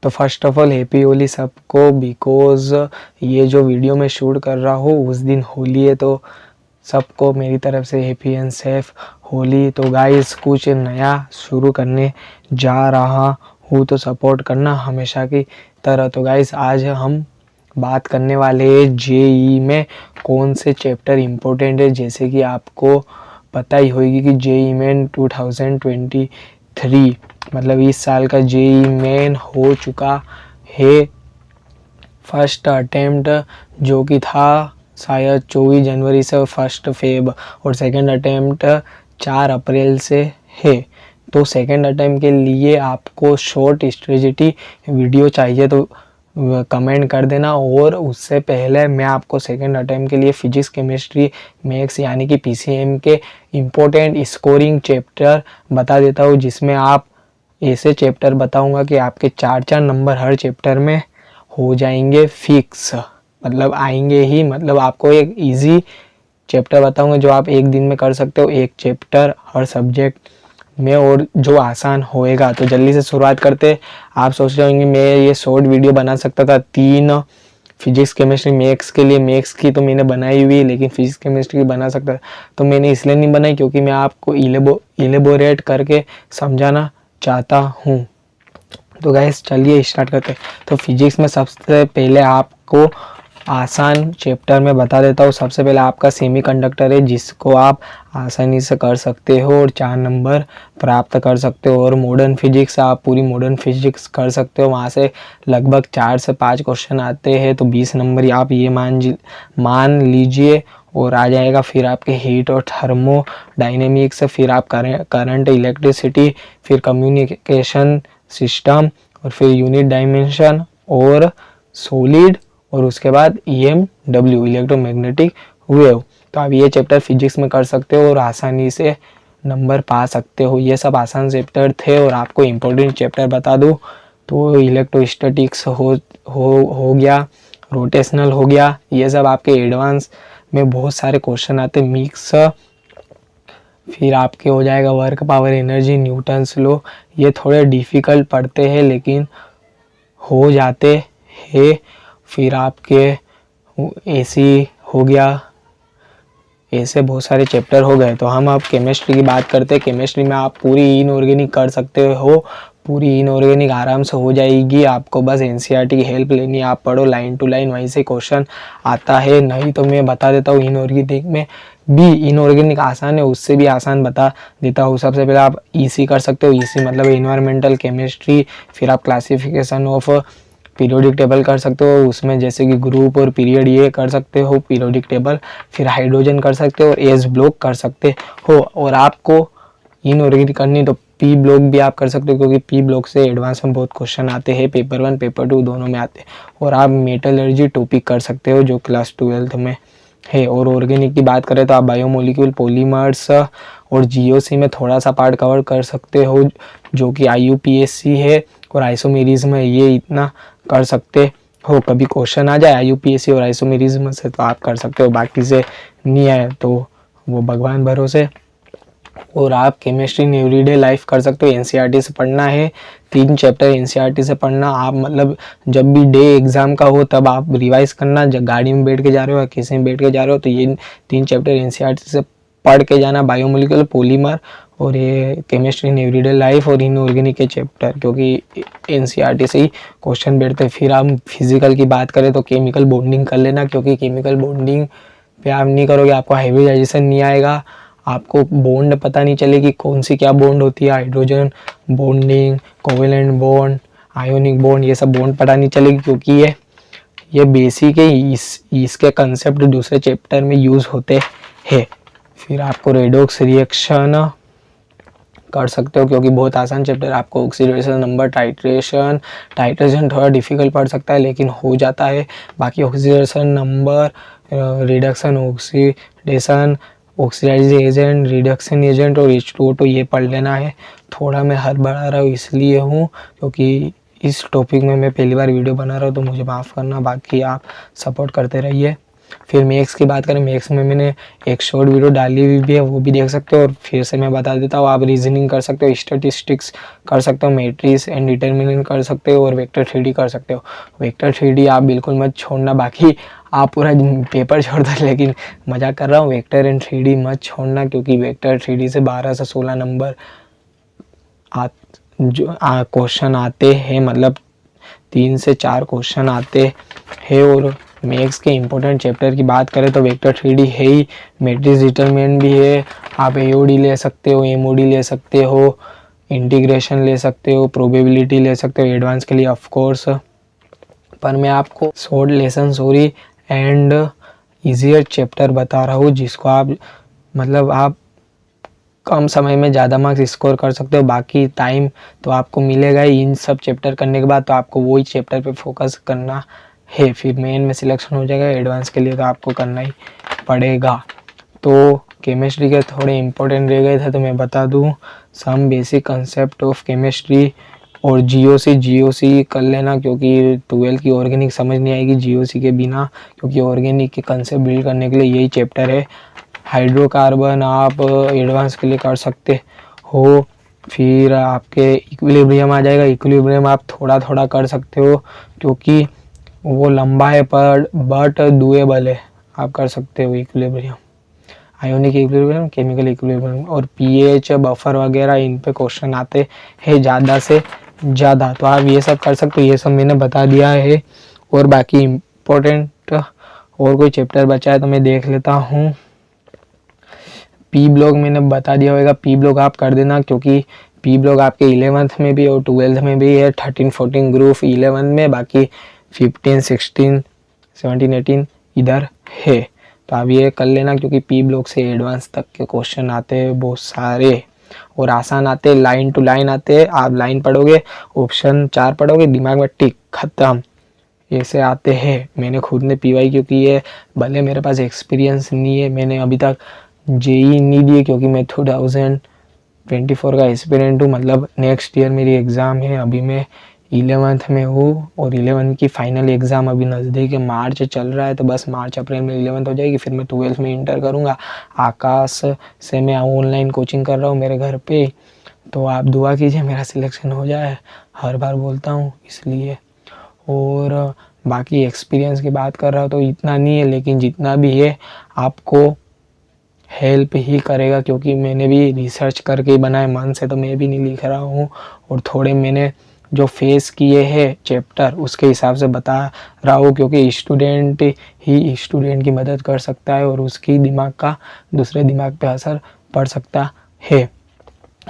तो first of all happy Holi सबको, because ये जो वीडियो मैं शूट कर रहा हूँ उस दिन होली है, तो सबको मेरी तरफ से हैप्पी एंड सेफ होली। तो गाइस कुछ नया शुरू करने जा रहा हूँ, तो सपोर्ट करना हमेशा की तरह। तो गाइस आज हम बात करने वाले हैं जेई में कौन से चैप्टर इम्पोर्टेंट है। जैसे कि आपको पता ही होगी कि जेई मेन 2023 मतलब इस साल का जेई मेन हो चुका है। फर्स्ट अटेम्प्ट जो कि था शायद 24 जनवरी से 1 फेब, और सेकंड अटेम्प्ट 4 अप्रैल से है। तो सेकंड अटेम्प्ट के लिए आपको शॉर्ट स्ट्रेटजी वीडियो चाहिए तो कमेंट कर देना। और उससे पहले मैं आपको सेकंड अटेम्प्ट के लिए फिजिक्स केमिस्ट्री मैथ्स यानी कि पीसीएम के इम्पोर्टेंट स्कोरिंग चैप्टर बता देता हूँ, जिसमें आप ऐसे चैप्टर बताऊंगा कि आपके 4-4 नंबर हर चैप्टर में हो जाएंगे फिक्स, मतलब आएंगे ही। मतलब आपको एक इजी चैप्टर बताऊंगा जो आप एक दिन में कर सकते हो, एक चैप्टर हर सब्जेक्ट में, और जो आसान होएगा। तो जल्दी से शुरुआत करते। आप सोच रहे होंगे मैं ये शॉर्ट वीडियो बना सकता था 3 फिजिक्स केमिस्ट्री मैथ्स के लिए, मैथ्स की तो मैंने बनाई हुई है, लेकिन फिजिक्स केमिस्ट्री की बना सकता, तो मैंने इसलिए नहीं बनाई क्योंकि मैं आपको इलेबोरेट करके समझाना चाहता हूँ। तो गाइस चलिए स्टार्ट करते हैं। तो फिजिक्स में सबसे पहले आपको आसान चैप्टर में बता देता हूँ। सबसे पहले आपका सेमीकंडक्टर है, जिसको आप आसानी से कर सकते हो और 4 नंबर प्राप्त कर सकते हो। और मॉडर्न फिजिक्स, आप पूरी मॉडर्न फिजिक्स कर सकते हो, वहाँ से लगभग 4 से 5 क्वेश्चन आते हैं, तो 20 नंबर आप ये मान लीजिए और आ जाएगा। फिर आपके हीट और थर्मोडाइनेमिक्स, फिर आप करंट, इलेक्ट्रिसिटी, फिर कम्युनिकेशन सिस्टम, और फिर यूनिट डायमेंशन और सॉलिड, और उसके बाद EMW इलेक्ट्रोमैग्नेटिक वेव। तो आप ये चैप्टर फिजिक्स में कर सकते हो और आसानी से नंबर पा सकते हो। ये सब आसान चैप्टर थे। और आपको इम्पोर्टेंट चैप्टर बता दूँ तो इलेक्ट्रोस्टैटिक्स हो गया, रोटेशनल हो गया, ये सब आपके एडवांस में बहुत सारे क्वेश्चन आते मिक्स। फिर आपके हो जाएगा work, power, energy, Newton's law. ये थोड़े डिफ़िकल्ट पढ़ते हैं लेकिन हो जाते हैं। फिर आपके एसी हो गया, ऐसे बहुत सारे चैप्टर हो गए। तो हम अब केमिस्ट्री की बात करते हैं। केमिस्ट्री में आप पूरी इनऑर्गेनिक कर सकते हो, पूरी इनऑर्गेनिक आराम से हो जाएगी। आपको बस एनसीईआरटी की हेल्प लेनी है, आप पढ़ो लाइन टू लाइन, वहीं से क्वेश्चन आता है। नहीं तो मैं बता देता हूँ इनऑर्गेनिक में भी, इनऑर्गेनिक आसान है, उससे भी आसान बता देता हूँ। सबसे पहले आप ईसी कर सकते हो, ईसी मतलब इन्वायरमेंटल केमिस्ट्री। फिर आप क्लासिफिकेशन ऑफ पीरियोडिक टेबल कर सकते हो, उसमें जैसे कि ग्रुप और पीरियड ये कर सकते हो पीरियोडिक टेबल। फिर हाइड्रोजन कर सकते हो और एस ब्लॉक कर सकते हो। और आपको इनऑर्गेनिक करनी तो पी ब्लॉक भी आप कर सकते हो, क्योंकि पी ब्लॉक से एडवांस में बहुत क्वेश्चन आते हैं, पेपर 1 पेपर 2 दोनों में आते हैं। और आप मेटलर्जी टॉपिक कर सकते हो जो क्लास 12th में है। और ऑर्गेनिक की बात करें तो आप बायोमोलिक्यूल, पॉलीमर्स और जीओसी में थोड़ा सा पार्ट कवर कर सकते हो, जो कि IUPAC है। और आइसोमेरिज्म में ये इतना कर सकते हो, कभी क्वेश्चन आ जाए IUPAC और आइसोमेरिज्म से तो आप कर सकते हो, बाकी से नहीं आए तो वो भगवान भरोसे। और आप केमिस्ट्री इन एवरीडे लाइफ कर सकते हो। एनसीईआरटी से पढ़ना है, 3 चैप्टर एनसीईआरटी से पढ़ना। आप मतलब जब भी डे एग्जाम का हो तब आप रिवाइज करना, जब गाड़ी में बैठ के जा रहे हो या किसी में बैठ के जा रहे हो तो ये 3 चैप्टर एनसीईआरटी से पढ़ के जाना, बायोमोलिकुलर, पॉलीमर और ये केमिस्ट्री इन एवरीडे लाइफ और इनऑर्गेनिक के चैप्टर, क्योंकि एनसीईआरटी से ही क्वेश्चन बैठते हैं। फिर हम फिजिकल की बात करें तो केमिकल बॉन्डिंग कर लेना, क्योंकि केमिकल बॉन्डिंग पे आप नहीं करोगे आपको हाइब्रिडाइजेशन नहीं आएगा, आपको बॉन्ड पता नहीं चलेगी कौन सी क्या बॉन्ड होती है, hydrogen bonding, covalent bond, ionic bond, ये सब बॉन्ड पता नहीं चलेगी, क्योंकि ये बेसिक है। इसके कंसेप्ट दूसरे चैप्टर में यूज़ होते हैं। फिर आपको रेडॉक्स रिएक्शन कर सकते हो, क्योंकि बहुत आसान चैप्टर। आपको ऑक्सीडेशन नंबर, टाइट्रेशन थोड़ा डिफिकल्ट पड़ सकता है लेकिन हो जाता है। बाकी oxidation number, reduction, oxidation, oxidising agent, reduction agent और H2O2 ये पढ़ लेना है। थोड़ा मैं हड़बड़ा रहा हूँ इसलिए हूँ क्योंकि इस टॉपिक में मैं पहली बार वीडियो बना रहा हूँ, तो मुझे माफ़ करना, बाकी आप सपोर्ट करते रहिए। फिर मैथ्स की बात करें, मैथ्स में मैंने एक शॉर्ट वीडियो डाली हुई भी है, वो भी देख सकते हो। और फिर से मैं बता देता हूँ, आप रीजनिंग कर सकते हो, स्टैटिस्टिक्स कर सकते हो, मैट्रिक्स एंड डिटर्मिनेंट कर सकते हो और वेक्टर 3D कर सकते हो। वेक्टर 3D आप बिल्कुल मत छोड़ना, बाकी आप पूरा पेपर छोड़ दो, लेकिन मजाक कर रहा हूँ, वेक्टर एंड 3D मत छोड़ना, क्योंकि वेक्टर 3D से 12 से 16 नंबर क्वेश्चन आते हैं, मतलब 3 से 4 क्वेश्चन आते हैं। और मैथ्स के इम्पोर्टेंट चैप्टर की बात करें तो वेक्टर 3D है ही, मैट्रिक्स डिटरमिनेंट भी है, आप एओडी ले सकते हो, एमओडी ले सकते हो, इंटीग्रेशन ले सकते हो, प्रोबेबिलिटी ले सकते हो एडवांस के लिए ऑफ कोर्स। पर मैं आपको short lesson sorry and easier chapter बता रहा हूँ, जिसको आप मतलब आप कम समय में ज़्यादा मार्क्स स्कोर कर सकते हो। बाकी टाइम तो आपको मिलेगा ही इन सब चैप्टर करने के बाद, तो आपको वही चैप्टर पे फोकस करना है। फिर मेन में सिलेक्शन हो जाएगा, एडवांस के लिए तो आपको करना ही पड़ेगा। तो केमिस्ट्री के थोड़े इंपॉर्टेंट रह गए थे, तो मैं बता दूं some basic concept of chemistry. और जीओसी कर लेना, क्योंकि 12 की ऑर्गेनिक समझ नहीं आएगी जीओसी के बिना, क्योंकि ऑर्गेनिक के कंसेप्ट बिल्ड करने के लिए यही चैप्टर है। हाइड्रोकार्बन आप एडवांस के लिए कर सकते हो। फिर आपके इक्विलिब्रियम आ जाएगा, इक्विलिब्रियम आप थोड़ा थोड़ा कर सकते हो, क्योंकि वो लंबा है पर बट डूएबल है, आप कर सकते हो equilibrium, ionic equilibrium, chemical equilibrium. और पीएच बफर वगैरह इन पे क्वेश्चन आते हैं ज़्यादा से ज़्यादा, तो आप ये सब कर सकते हो। ये सब मैंने बता दिया है। और बाकी इम्पोर्टेंट और कोई चैप्टर बचा है तो मैं देख लेता हूँ। पी ब्लॉक मैंने बता दिया होगा, पी ब्लॉक आप कर देना, क्योंकि पी ब्लॉक आपके 11th में भी और 12th में भी है। 13 14 ग्रुप 11 में, बाकी 15 16 17 18 इधर है। तो आप ये कर लेना, क्योंकि पी ब्लॉक से एडवांस तक के क्वेश्चन आते हैं बहुत सारे, और आसान आते हैं, लाइन टू लाइन आते हैं। आप लाइन पढ़ोगे, ऑप्शन 4 पढ़ोगे, दिमाग में टिक खत्म, ऐसे आते हैं। मैंने खुद ने पीवाई क्यों की है, भले मेरे पास एक्सपीरियंस नहीं है, मैंने अभी तक जेई नहीं दिए, क्योंकि मैं 2024 का एस्पिरेंट हूँ, मतलब नेक्स्ट ईयर मेरी एग्ज़ाम है। अभी मैं 11th में हूँ और 11th की फाइनल एग्ज़ाम अभी नज़दीक है, मार्च चल रहा है, तो बस मार्च अप्रैल में 11th हो जाएगी। फिर मैं 12th में इंटर करूँगा। आकाश से मैं ऑनलाइन कोचिंग कर रहा हूँ मेरे घर पे, तो आप दुआ कीजिए मेरा सिलेक्शन हो जाए, हर बार बोलता हूँ इसलिए। और बाकी एक्सपीरियंस की बात कर रहा हूँ तो इतना नहीं है, लेकिन जितना भी है आपको हेल्प ही करेगा, क्योंकि मैंने भी रिसर्च करके बनाए मन से, तो मैं भी नहीं लिख रहा हूँ। और थोड़े मैंने जो फेस किए हैं चैप्टर उसके हिसाब से बता रहा हूँ, क्योंकि स्टूडेंट ही स्टूडेंट की मदद कर सकता है और उसकी दिमाग का दूसरे दिमाग पे असर पड़ सकता है।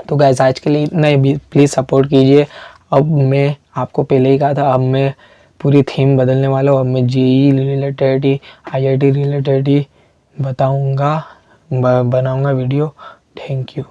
तो गाइस आज के लिए इतना ही, प्लीज़ सपोर्ट कीजिए। अब मैं आपको पहले ही कहा था, अब मैं पूरी थीम बदलने वाला हूँ। अब मैं जेई रिलेटेड ही, आईआईटी रिलेटेड ही बताऊँगा, बनाऊँगा वीडियो। Thank you.